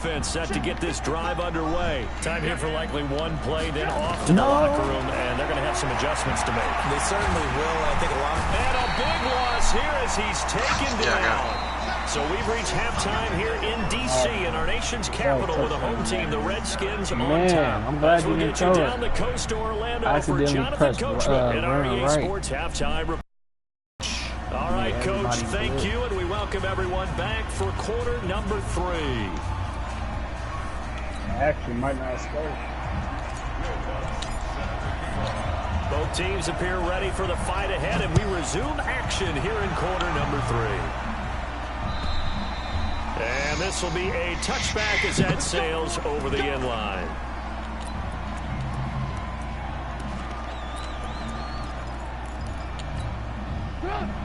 Offense set to get this drive underway. Time here for likely one play, then off to the locker room, and they're going to have some adjustments to make. They certainly will. I think a lot. And a big loss here as he's taken down. So we've reached halftime here in D.C. in our nation's capital with a home team, the Redskins, on top. I'm glad you didn't throw it. Down the coast to Orlando for Jonathan Coachman in our EA Sports halftime report. All right, Coach, thank you, and we welcome everyone back for quarter number 3. Actually, might not score. Both teams appear ready for the fight ahead, and we resume action here in quarter number 3. And this will be a touchback as that sails over the end line.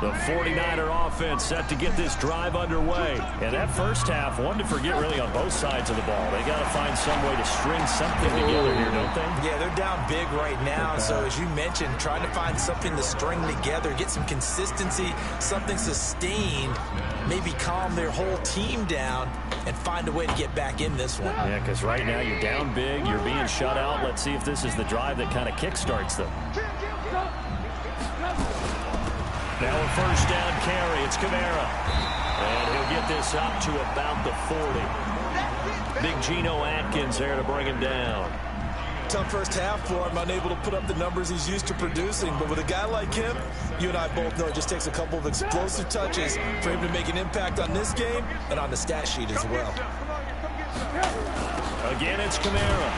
The 49er offense set to get this drive underway. And that first half, one to forget really on both sides of the ball. They got to find some way to string something together here, don't they? Yeah, they're down big right now. So as you mentioned, trying to find something to string together, get some consistency, something sustained, maybe calm their whole team down and find a way to get back in this one. Yeah, because right now you're down big, you're being shut out. Let's see if this is the drive that kind of kickstarts them. Now a first down carry. It's Kamara. And he'll get this up to about the 40. Big Geno Atkins there to bring him down. Tough first half for him, unable to put up the numbers he's used to producing. But with a guy like him, you and I both know it just takes a couple of explosive touches for him to make an impact on this game and on the stat sheet as well. Again, it's Kamara.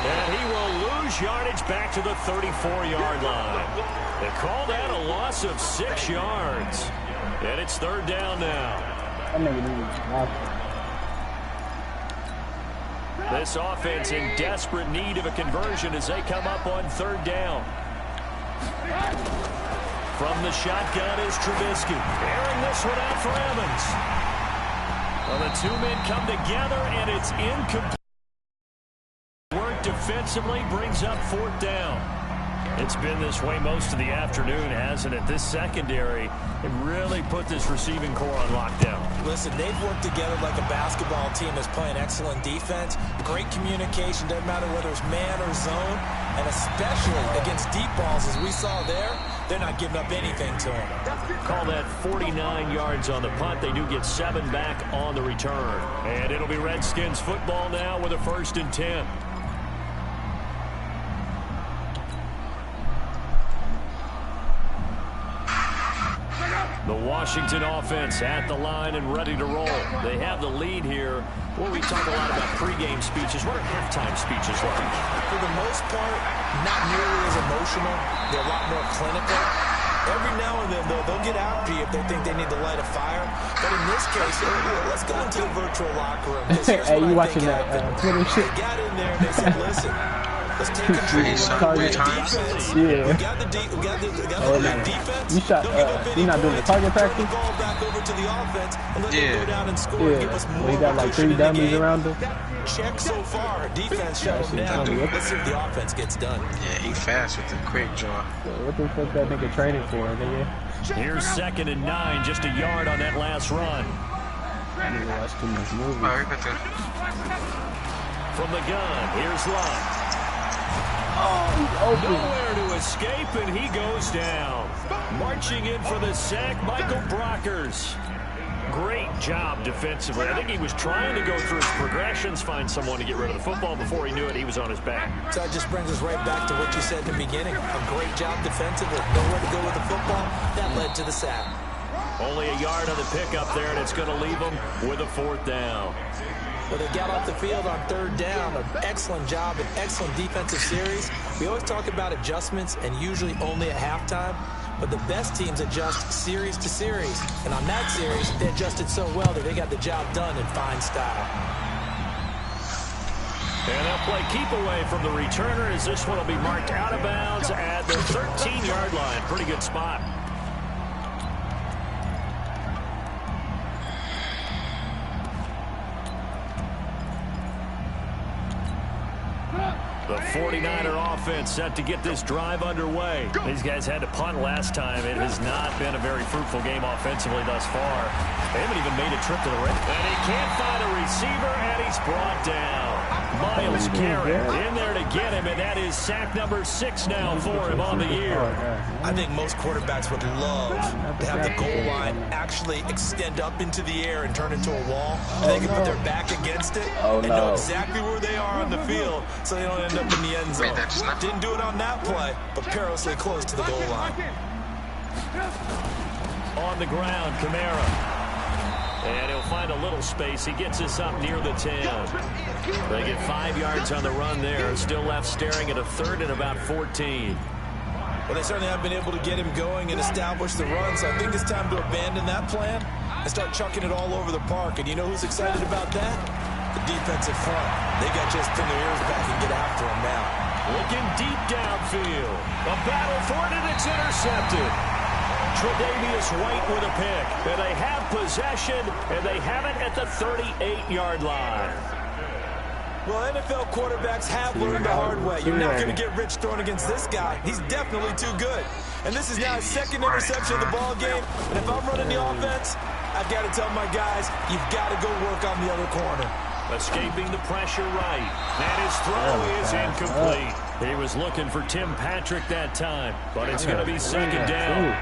And he will lose yardage back to the 34-yard line. They call that a loss of 6 yards. And it's third down now. This offense in desperate need of a conversion as they come up on third down. From the shotgun is Trubisky. Airing this one out for Evans. Well, the two men come together, and it's incomplete. Work defensively brings up fourth down. It's been this way most of the afternoon, hasn't it? This secondary, it really put this receiving core on lockdown. Listen, they've worked together like a basketball team that's playing excellent defense. Great communication, doesn't matter whether it's man or zone. And especially against deep balls, as we saw there, they're not giving up anything to them. Call that 49 yards on the punt. They do get 7 back on the return. And it'll be Redskins football now with a 1st and 10. The Washington offense at the line and ready to roll. They have the lead here. Well, we talk a lot about pregame speeches. What are halftime speeches like? For the most part, not nearly as emotional. They're a lot more clinical. Every now and then, though, they'll get after you if they think they need to light a fire. But in this case, let's go into the virtual locker room. Hey, you watching that Twitter shit? They got in there and they said, listen, let's take control of the defense. Yeah. We got the defense. You shot, you're not doing the target practice? Ball back over to the offense and let them go down and score and give us more he got like 3 dummies around him. Check so far. Defense shut him down. Let's see if the offense gets done. Yeah, he fast with the quick draw. What the fuck that nigga training for, nigga? Here's 2nd and 9, just a yard on that last run. I need to watch too much movies. From the gun, here's Love. Oh, nowhere to escape, and he goes down. Marching in for the sack, Michael Brockers. Great job defensively. I think he was trying to go through his progressions, find someone to get rid of the football. Before he knew it, he was on his back. So that just brings us right back to what you said in the beginning. A great job defensively. Nowhere to go with the football. That led to the sack. Only a yard on the pickup there, and it's going to leave him with a 4th down. Well, they got off the field on 3rd down. An excellent job, an excellent defensive series. We always talk about adjustments, and usually only at halftime. But the best teams adjust series to series. And on that series, they adjusted so well that they got the job done in fine style. And they'll play keep away from the returner as this one will be marked out of bounds at the 13-yard line. Pretty good spot. The 49er offense set to get this drive underway. These guys had to punt last time. It has not been a very fruitful game offensively thus far. They haven't even made a trip to the red. And he can't find a receiver, and he's brought down. Myles Garrett in there to get him, and that is sack number 6 now for him on the year. I think most quarterbacks would love to have the goal line actually extend up into the air and turn into a wall, and they can put their back against it and know exactly where they are on the field so they don't end up in the end zone. Didn't do it on that play, but perilously close to the goal line. On the ground, Kamara. And he'll find a little space. He gets us up near the 10. They get 5 yards on the run there. Still left staring at a third and about 14. Well, they certainly have been able to get him going and establish the run, so I think it's time to abandon that plan and start chucking it all over the park. And you know who's excited about that? The defensive front. They got just pin their ears back and get after him now. Looking deep downfield. A battle for it, and it's intercepted. Tre'Davious White with a pick. And they have possession, and they have it at the 38-yard line. Well, NFL quarterbacks have learned the hard way. You're not going to get rich throwing against this guy. He's definitely too good. And this is now his second interception of the ball game. And if I'm running the offense, I've got to tell my guys, you've got to go work on the other corner. Escaping the pressure right. And his throw is incomplete. He was looking for Tim Patrick that time, but it's going to be second down.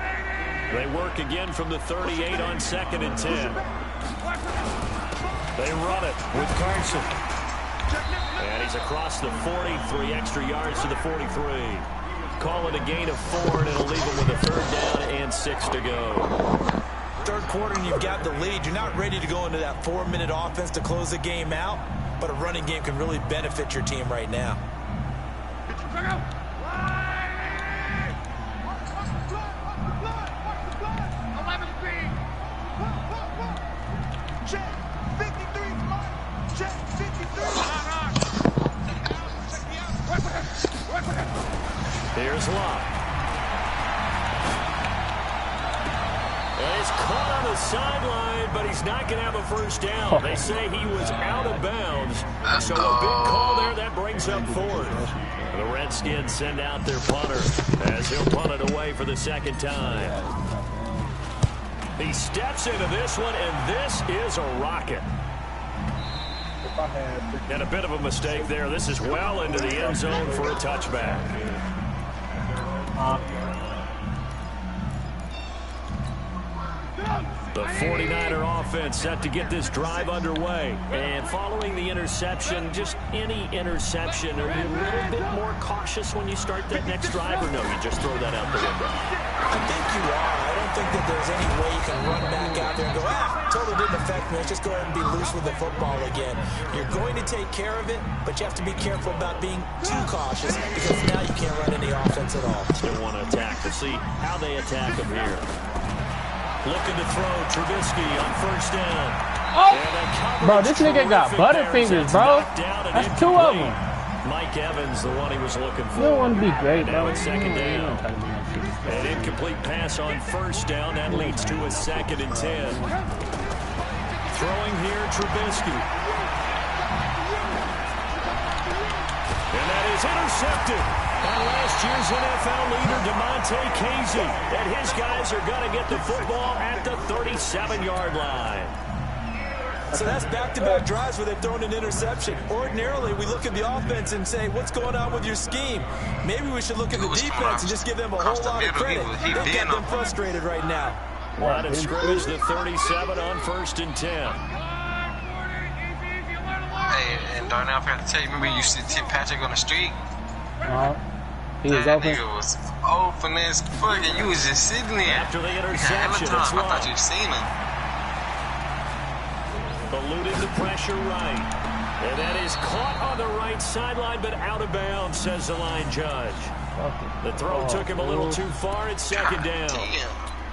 They work again from the 38 on 2nd and 10. They run it with Carson. And he's across the 43 extra yards to the 43. Call it a gain of 4, and it'll leave him with a 3rd down and 6 to go. Third quarter, and you've got the lead. You're not ready to go into that 4-minute offense to close the game out, but a running game can really benefit your team right now. Here's Locke. And he's caught on the sideline, but he's not going to have a first down. They say he was out of bounds. So a big call there. That brings up 4th. The Redskins send out their punter as he'll punt it away for the 2nd time. He steps into this one, and this is a rocket. And a bit of a mistake there. This is well into the end zone for a touchback. The 49er offense set to get this drive underway. And following the interception, just any interception, are you a little bit more cautious when you start that next drive, or no, you just throw that out the window? I think you are. I don't think that there's any way you can run back out there and go, totally didn't affect me. Let's just go ahead and be loose with the football again. You're going to take care of it, but you have to be careful about being too cautious because now you can't run any offense at all. They want to attack. We'll see how they attack him here. Looking to throw Trubisky on 1st down. Oh! Bro, this nigga got butterfingers, bro. That's 2 of them. Mike Evans, the one he was looking for. You don't want to be great, now bro. it's 2nd down. An incomplete pass on 1st down. That leads to a 2nd and 10. Throwing here, Trubisky. And that is intercepted by last year's NFL leader, DeMonte Casey. And his guys are going to get the football at the 37-yard line. So that's back-to-back drives where they've thrown an interception. Ordinarily, we look at the offense and say, what's going on with your scheme? Maybe we should look at the defense and just give them a whole lot of credit. They've got them frustrated right now. Line of scrimmage, the 37 on 1st and 10. Hey, and Darnell, I forgot to tell you, remember you used to Tim Patrick on the street? He was that open. nigga was open as fuck, and you was just sitting there. After the interception, it's I thought Locke. you'd seen him. Eluding the pressure right. And that is caught on the right sideline, but out of bounds, says the line judge. The throw took him a little too far. It's 2nd down.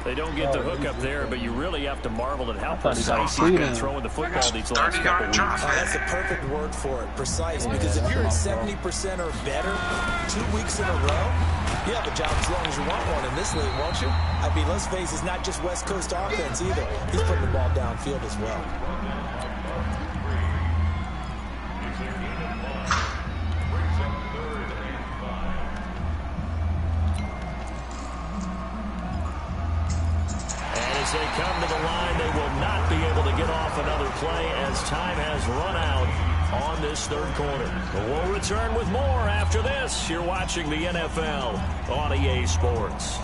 They don't get the hook up there, but you really have to marvel at how precise he's been throwing the football these last couple weeks. That's the perfect word for it, precise, because if you're at 70% or better 2 weeks in a row, you have a job as long as you want one in this league, won't you? I mean, let's face it, it's not just West Coast offense either. He's putting the ball downfield as well. another play as time has run out on this third quarter. We'll return with more after this. You're watching the NFL on EA Sports.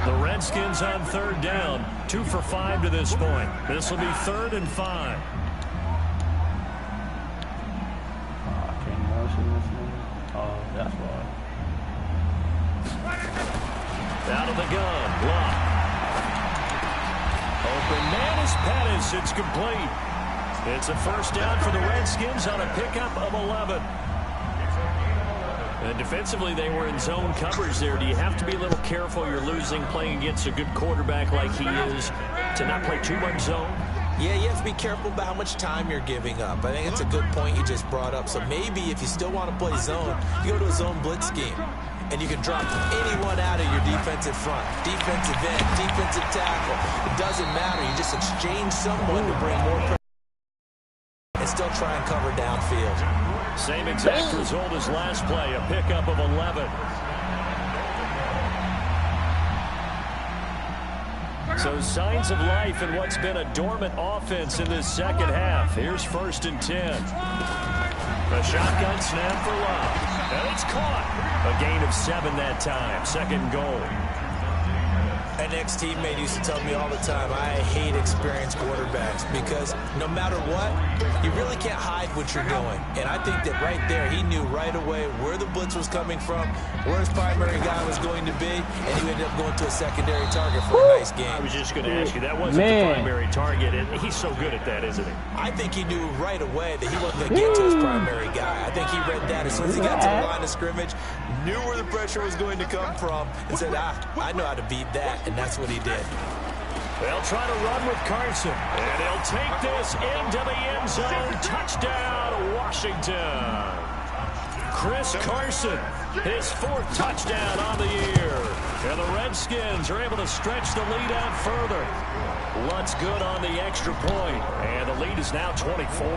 The Redskins on third down, 2 for 5 to this point. This will be 3rd and 5. That's why. Out of the gun, block. Open man is Pettis. It's complete. It's a first down for the Redskins on a pickup of 11. And defensively, they were in zone coverage there. Do you have to be a little careful? You're losing playing against a good quarterback like he is to not play too much zone? Yeah, you have to be careful about how much time you're giving up. I think it's a good point you just brought up. So maybe if you still want to play zone, you go to a zone blitz scheme. And you can drop anyone out of your defensive front. Defensive end, defensive tackle. It doesn't matter. You just exchange someone to bring more pressure and still try and cover downfield. Same exact result as last play, a pickup of 11. So signs of life in what's been a dormant offense in this second half. Here's 1st and 10. A shotgun snap for Love. And it's caught. A gain of 7 that time. 2nd goal. An ex-teammate used to tell me all the time, I hate experienced quarterbacks because no matter what, you really can't hide what you're doing. And I think that right there, he knew right away where the blitz was coming from, where his primary guy was going to be, and he ended up going to a secondary target for a nice game. I was just going to ask you, that wasn't the primary target, and he's so good at that, isn't he? I think he knew right away that he wasn't going to get to his primary guy. I think he read that as soon as he got to the line of scrimmage, knew where the pressure was going to come from, and said, I know how to beat that. And that's what he did. They'll try to run with Carson. And he'll take this into the end zone. Touchdown, Washington. Chris Carson, his 4th touchdown on the year. And the Redskins are able to stretch the lead out further. Lutz good on the extra point. And the lead is now 24.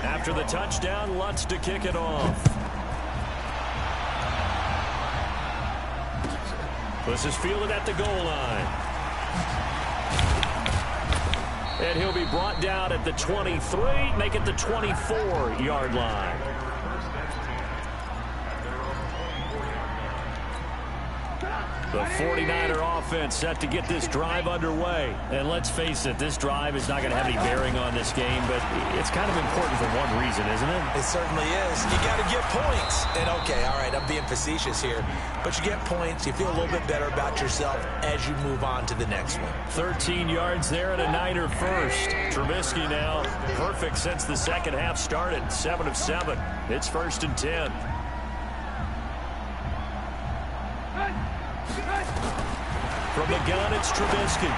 After the touchdown, Lutz to kick it off. This is fielded at the goal line. And he'll be brought down at the 23, make it the 24-yard line. The 49er offense set to get this drive underway. And let's face it, this drive is not going to have any bearing on this game, but it's kind of important for one reason, isn't it? It certainly is. You got to get points. And, okay, all right, I'm being facetious here. But you get points, you feel a little bit better about yourself as you move on to the next one. 13 yards there and a Niner first. Trubisky now perfect since the second half started. 7 of 7. It's 1st and 10. From the gun, it's Trubisky.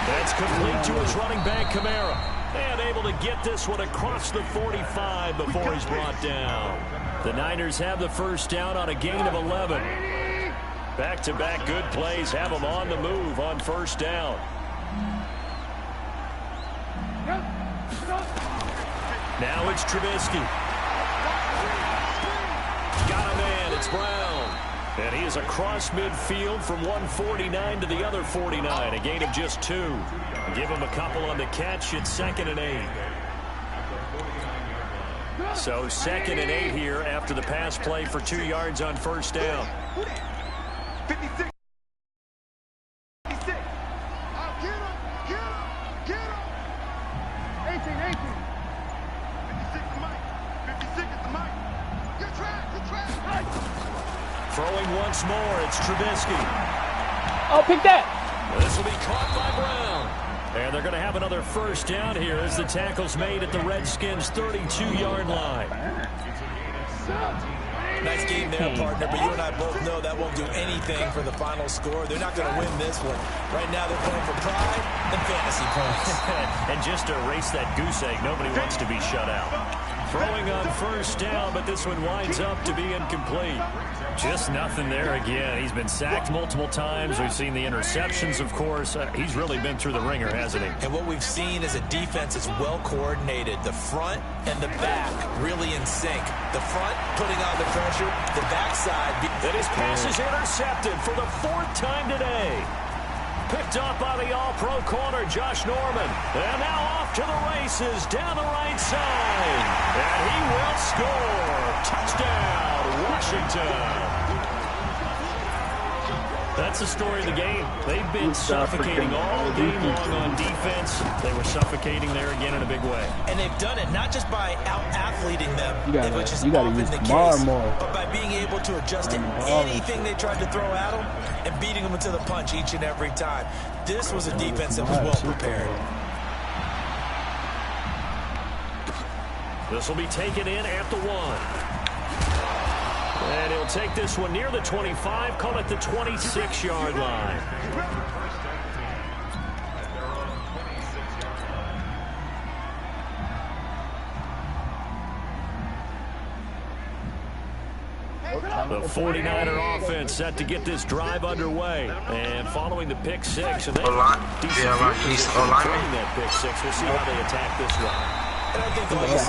That's complete to his running back, Kamara. And able to get this one across the 45 before he's brought down. The Niners have the first down on a gain of 11. Back-to-back good plays have them on the move on first down. Now it's Trubisky. Got a man, it's Brown. And he is across midfield from 149 to the other 49. A gain of just 2. Give him a couple on the catch. It's 2nd and 8. So 2nd and 8 here after the pass play for 2 yards on first down. 56. Get him. Get him. 18. 56 to Mike. 56 is to Mike. Good track. Throwing once more, it's Trubisky. Oh, pick that. This will be caught by Brown. And they're going to have another first down here as the tackle's made at the Redskins' 32-yard line. Nice game there, partner, but you and I both know that won't do anything for the final score. They're not going to win this one. Right now they're playing for pride and fantasy points. And just to erase that goose egg, nobody wants to be shut out. Throwing on first down, but this one winds up to be incomplete. Just nothing there again. He's been sacked multiple times. We've seen the interceptions, of course. He's really been through the ringer, hasn't he? And what we've seen is a defense is well coordinated. The front and the back really in sync. The front putting on the pressure, the backside. And his pass is intercepted for the 4th time today. Picked up by the all-pro corner, Josh Norman. And now off to the races down the right side. And he will score. Touchdown, Washington. That's the story of the game. They've been suffocating all game long on defense. They were suffocating there again in a big way. And they've done it not just by out-athleting them, which is gotta often use the Kamar case, more. but by being able to adjust to anything they tried to throw at them and beating them into the punch each and every time. This was a defense that was well prepared. This will be taken in at the 1. And he'll take this one near the 25, call it the 26-yard line. The 49er offense set to get this drive underway. And following the pick six, and they that pick six. We'll see how they attack this drive. And I think the way is,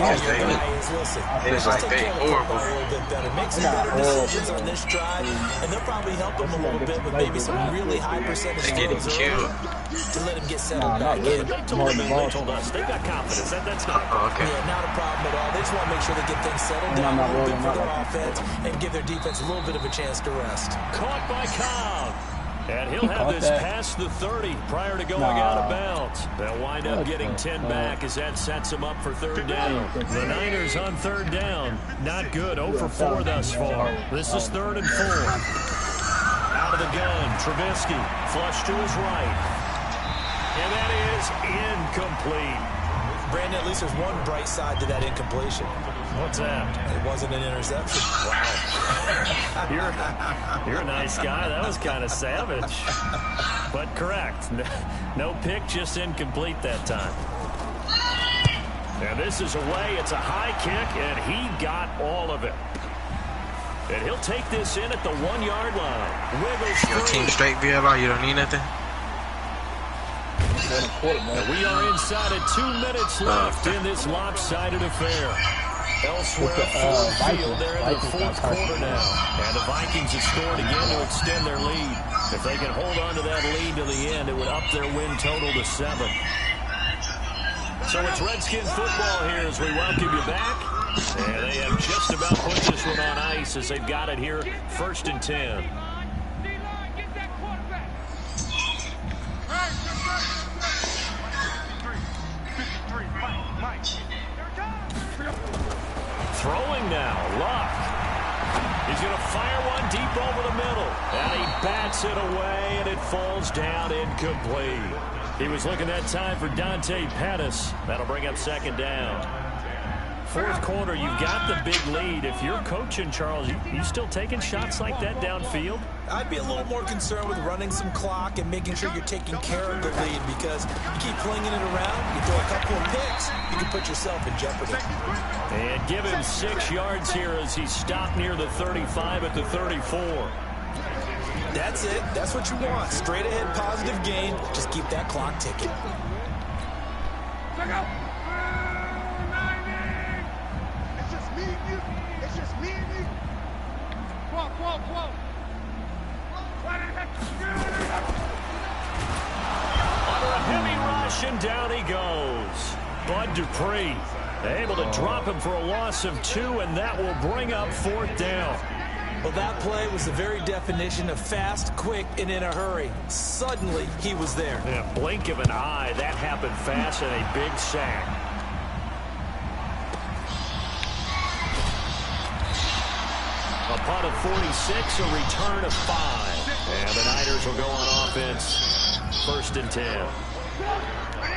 listen, it's like they horrible. A little bit better. Make some better decisions on this drive, and they'll probably help them a little bit with maybe some really high percentage throws to let him get settled back in. They told us they got confidence. That's not okay. Yeah, not a problem at all. They just want to make sure they get things settled down a little bit for their offense and give their defense a little bit of a chance to rest. Caught by Cobb. And he'll have this past the 30 prior to going out of bounds. They'll wind up getting 10 back as that sets them up for 3rd down. The Niners on 3rd down. Not good. 0 for 4 thus far. This is 3rd and 4. Out of the gun. Trubisky. Flush to his right. And that is incomplete. Brandon, at least there's one bright side to that incompletion. What's that? It wasn't an interception. Wow. You're a nice guy. That was kind of savage. But correct. No pick, just incomplete that time. And this is away. It's a high kick, and he got all of it. And he'll take this in at the 1-yard line. Wiggles Your team straight, VLR. You don't need nothing? And we are inside of 2 minutes left in this lopsided affair. Elsewhere, Ford Field, they're in the 4th quarter now. And the Vikings have scored again to extend their lead. If they can hold on to that lead to the end, it would up their win total to 7. So it's Redskin football here as we welcome you back. And they have just about put this one on ice as they've got it here, 1st and 10. Throwing now, Luck. He's going to fire one deep over the middle. And he bats it away, and it falls down incomplete. He was looking that time for Dante Pettis. That'll bring up 2nd down. 4th quarter, you've got the big lead. If you're coaching, Charles, you still taking shots like that downfield? I'd be a little more concerned with running some clock and making sure you're taking care of the lead, because you keep flinging it around, you throw a couple of picks, you can put yourself in jeopardy. And give him 6 yards here as he stopped near the 35 at the 34. That's it. That's what you want. Straight ahead positive gain. Just keep that clock ticking. Check out. It's just me and you. It's just me and you. Whoa. Under a heavy rush, and down he goes. Bud Dupree able to drop him for a loss of 2, and that will bring up 4th down. Well, that play was the very definition of fast, quick, and in a hurry. Suddenly, he was there. In a blink of an eye, that happened fast, and a big sack. Upon a 46, a return of 5. And the Niners will go on offense, 1st and 10.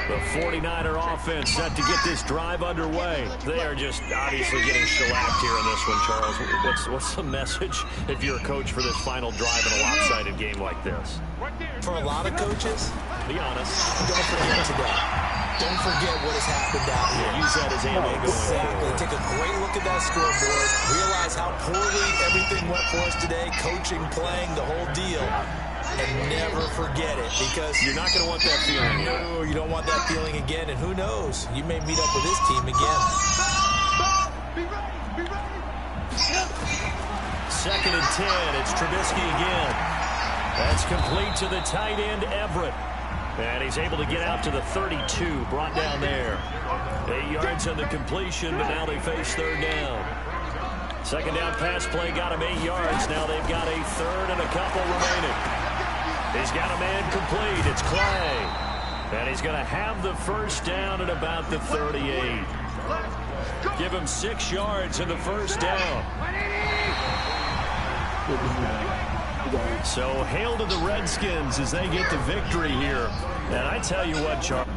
The 49er offense set to get this drive underway. They are just obviously getting shellacked here in this one, Charles. What's the message if you're a coach for this final drive in a lopsided game like this? For a lot of coaches, be honest. don't forget today. don't forget what has happened out here. Use that as ammo going Exactly. forward. Take a great look at that scoreboard. Realize how poorly everything went for us today. Coaching, playing, the whole deal. And never forget it, because You're not going to want that feeling. no, you don't want that feeling again. And who knows? You may meet up with this team again. Be ready. Be ready. 2nd and 10. It's Trubisky again. That's complete to the tight end, Everett. And he's able to get out to the 32, brought down there. 8 yards on the completion, but now they face 3rd down. 2nd down pass play got him 8 yards. Now they've got a 3rd and a couple remaining. He's got a man complete. It's Clay. And he's going to have the 1st down at about the 38. Give him 6 yards in the 1st down. So hail to the Redskins as they get the victory here. And I tell you what, Charles.